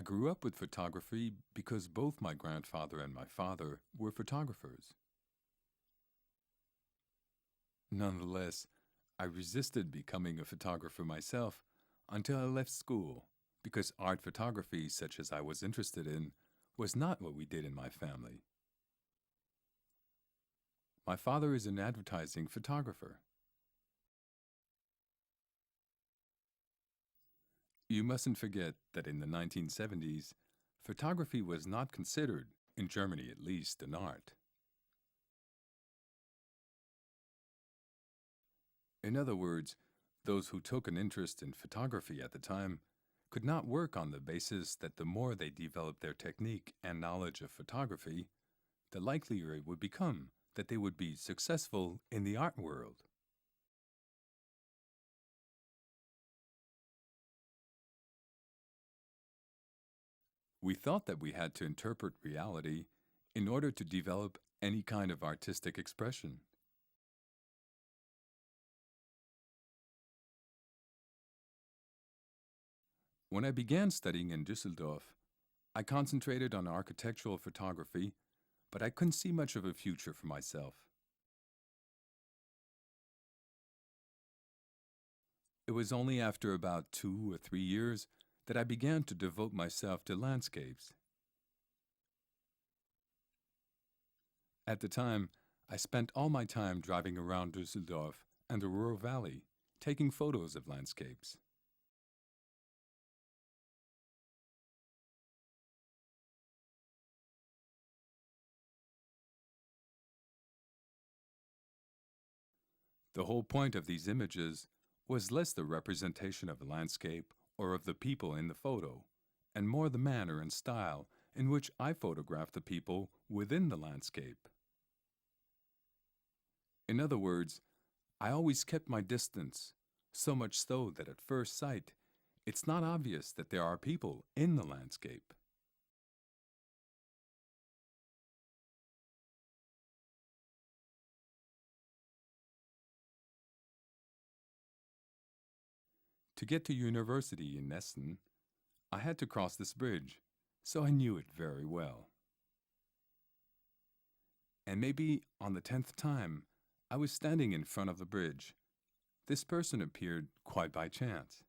I grew up with photography because both my grandfather and my father were photographers. Nonetheless, I resisted becoming a photographer myself until I left school because art photography, such as I was interested in, was not what we did in my family. My father is an advertising photographer. You mustn't forget that in the 1970s, photography was not considered, in Germany at least, an art. In other words, those who took an interest in photography at the time could not work on the basis that the more they developed their technique and knowledge of photography, the likelier it would become that they would be successful in the art world. We thought that we had to interpret reality in order to develop any kind of artistic expression. When I began studying in Düsseldorf, I concentrated on architectural photography, but I couldn't see much of a future for myself. It was only after about 2 or 3 years that I began to devote myself to landscapes. At the time, I spent all my time driving around Düsseldorf and the Ruhr Valley, taking photos of landscapes. The whole point of these images was less the representation of the landscape or of the people in the photo, and more the manner and style in which I photographed the people within the landscape. In other words, I always kept my distance, so much so that at first sight, it's not obvious that there are people in the landscape. To get to university in Essen, I had to cross this bridge, so I knew it very well. And maybe on the 10th time, I was standing in front of the bridge. This person appeared quite by chance.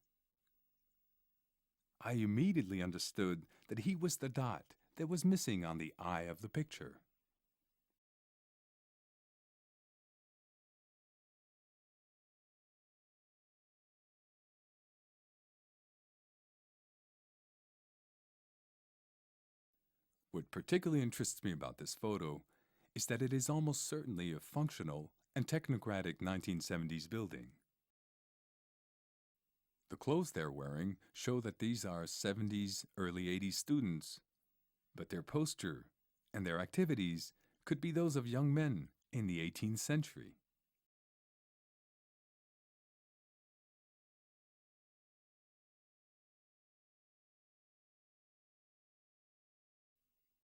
I immediately understood that he was the dot that was missing on the eye of the picture. What particularly interests me about this photo is that it is almost certainly a functional and technocratic 1970s building. The clothes they're wearing show that these are 70s, early 80s students, but their posture and their activities could be those of young men in the 18th century.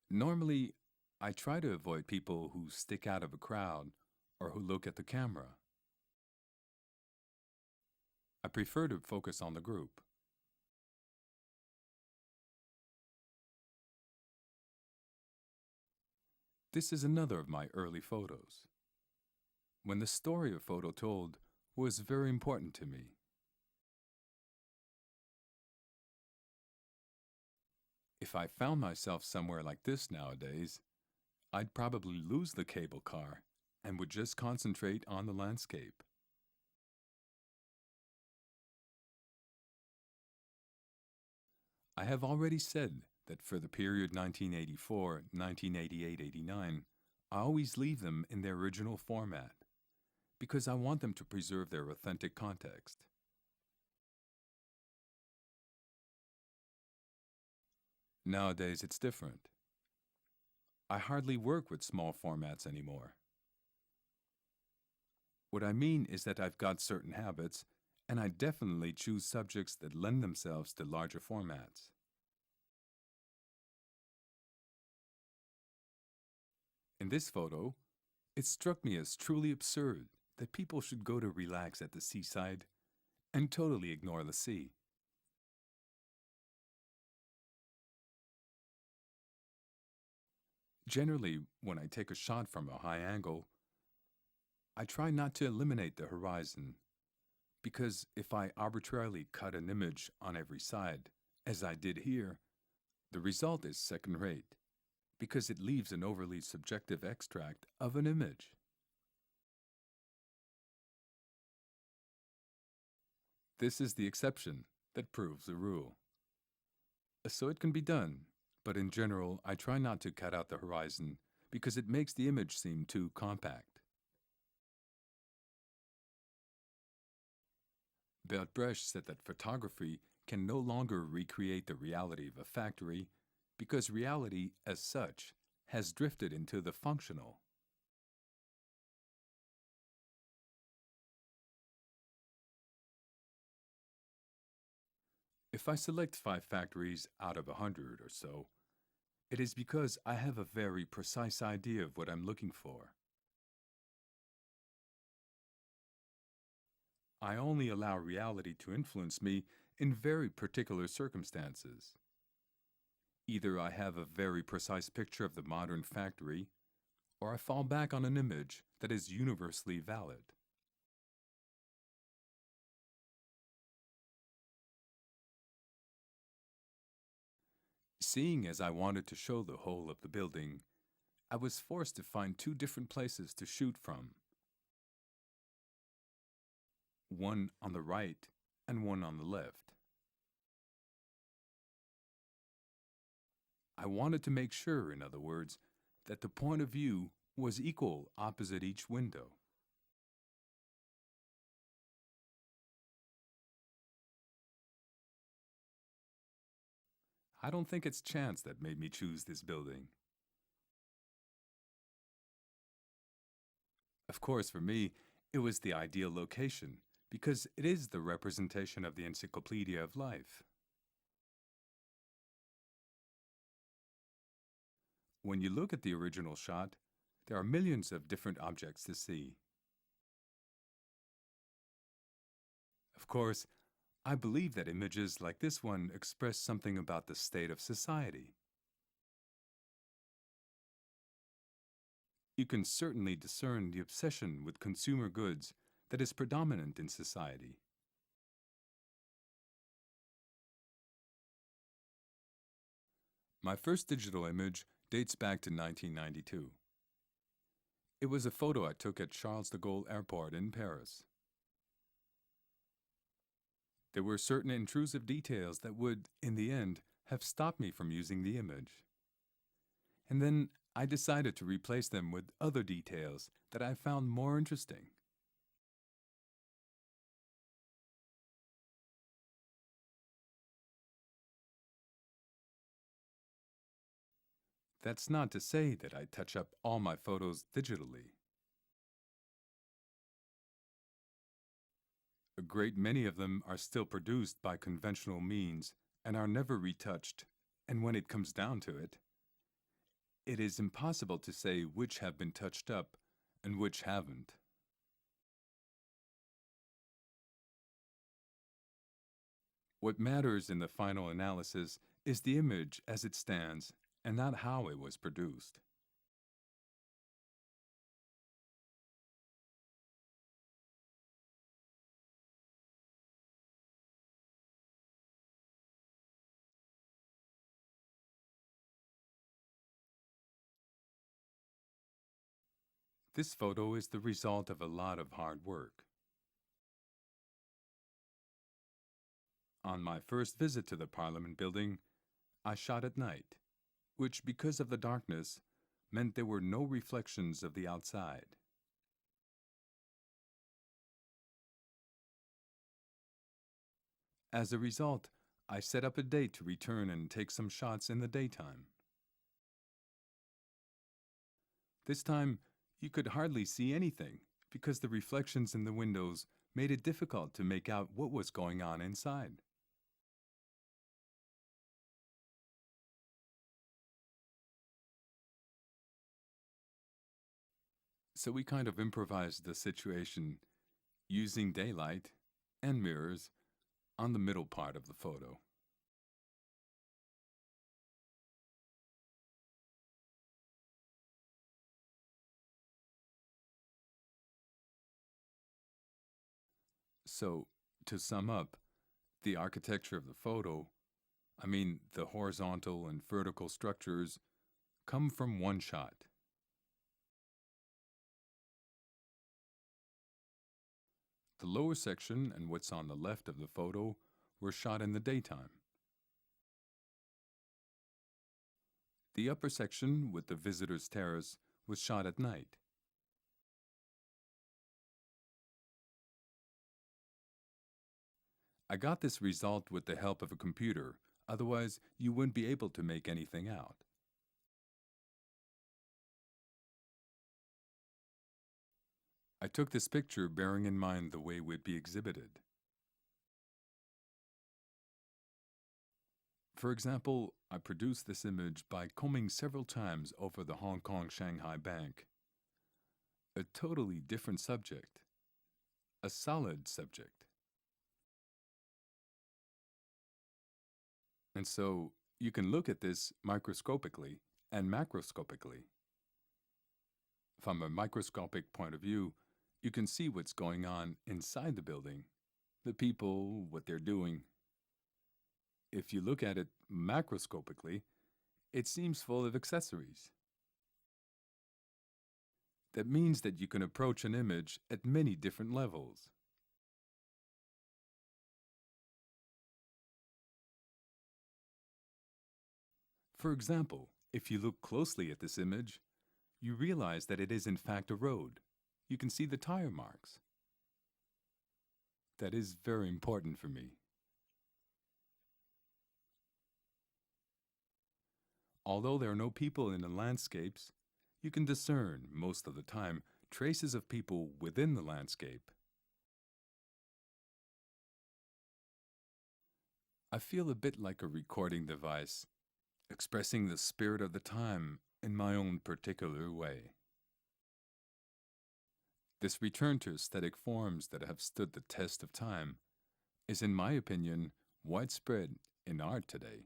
Normally, I try to avoid people who stick out of a crowd or who look at the camera. I prefer to focus on the group. This is another of my early photos, when the story a photo told was very important to me. If I found myself somewhere like this nowadays, I'd probably lose the cable car and would just concentrate on the landscape. I have already said that for the period 1984, 1988, 89, I always leave them in their original format because I want them to preserve their authentic context. Nowadays, it's different. I hardly work with small formats anymore. What I mean is that I've got certain habits, and I definitely choose subjects that lend themselves to larger formats. In this photo, it struck me as truly absurd that people should go to relax at the seaside and totally ignore the sea. Generally, when I take a shot from a high angle, I try not to eliminate the horizon, because if I arbitrarily cut an image on every side, as I did here, the result is second rate, because it leaves an overly subjective extract of an image. This is the exception that proves the rule. So it can be done, but in general, I try not to cut out the horizon because it makes the image seem too compact. Bert Brecht said that photography can no longer recreate the reality of a factory because reality, as such, has drifted into the functional. If I select 5 factories out of 100 or so, it is because I have a very precise idea of what I'm looking for. I only allow reality to influence me in very particular circumstances. Either I have a very precise picture of the modern factory, or I fall back on an image that is universally valid. Seeing as I wanted to show the whole of the building, I was forced to find 2 different places to shoot from, one on the right and one on the left. I wanted to make sure, in other words, that the point of view was equal opposite each window. I don't think it's chance that made me choose this building. Of course, for me, it was the ideal location, because it is the representation of the encyclopedia of life. When you look at the original shot, there are millions of different objects to see. Of course, I believe that images like this one express something about the state of society. You can certainly discern the obsession with consumer goods that is predominant in society. My first digital image dates back to 1992. It was a photo I took at Charles de Gaulle Airport in Paris. There were certain intrusive details that would, in the end, have stopped me from using the image. And then I decided to replace them with other details that I found more interesting. That's not to say that I touch up all my photos digitally. A great many of them are still produced by conventional means and are never retouched, and when it comes down to it, it is impossible to say which have been touched up and which haven't. What matters in the final analysis is the image as it stands and not how it was produced. This photo is the result of a lot of hard work. On my first visit to the Parliament building, I shot at night, which, because of the darkness, meant there were no reflections of the outside. As a result, I set up a date to return and take some shots in the daytime. This time, you could hardly see anything because the reflections in the windows made it difficult to make out what was going on inside. So we kind of improvised the situation using daylight and mirrors on the middle part of the photo. So, to sum up, the architecture of the photo, the horizontal and vertical structures, come from one shot. The lower section and what's on the left of the photo were shot in the daytime. The upper section with the visitor's terrace was shot at night. I got this result with the help of a computer, otherwise you wouldn't be able to make anything out. I took this picture bearing in mind the way it would be exhibited. For example, I produced this image by combing several times over the Hong Kong-Shanghai Bank. A totally different subject. A solid subject. And so, you can look at this microscopically and macroscopically. From a microscopic point of view, you can see what's going on inside the building, the people, what they're doing. If you look at it macroscopically, it seems full of accessories. That means that you can approach an image at many different levels. For example, if you look closely at this image, you realize that it is in fact a road. You can see the tire marks. That is very important for me. Although there are no people in the landscapes, you can discern, most of the time, traces of people within the landscape. I feel a bit like a recording device, expressing the spirit of the time in my own particular way. This return to aesthetic forms that have stood the test of time is, in my opinion, widespread in art today.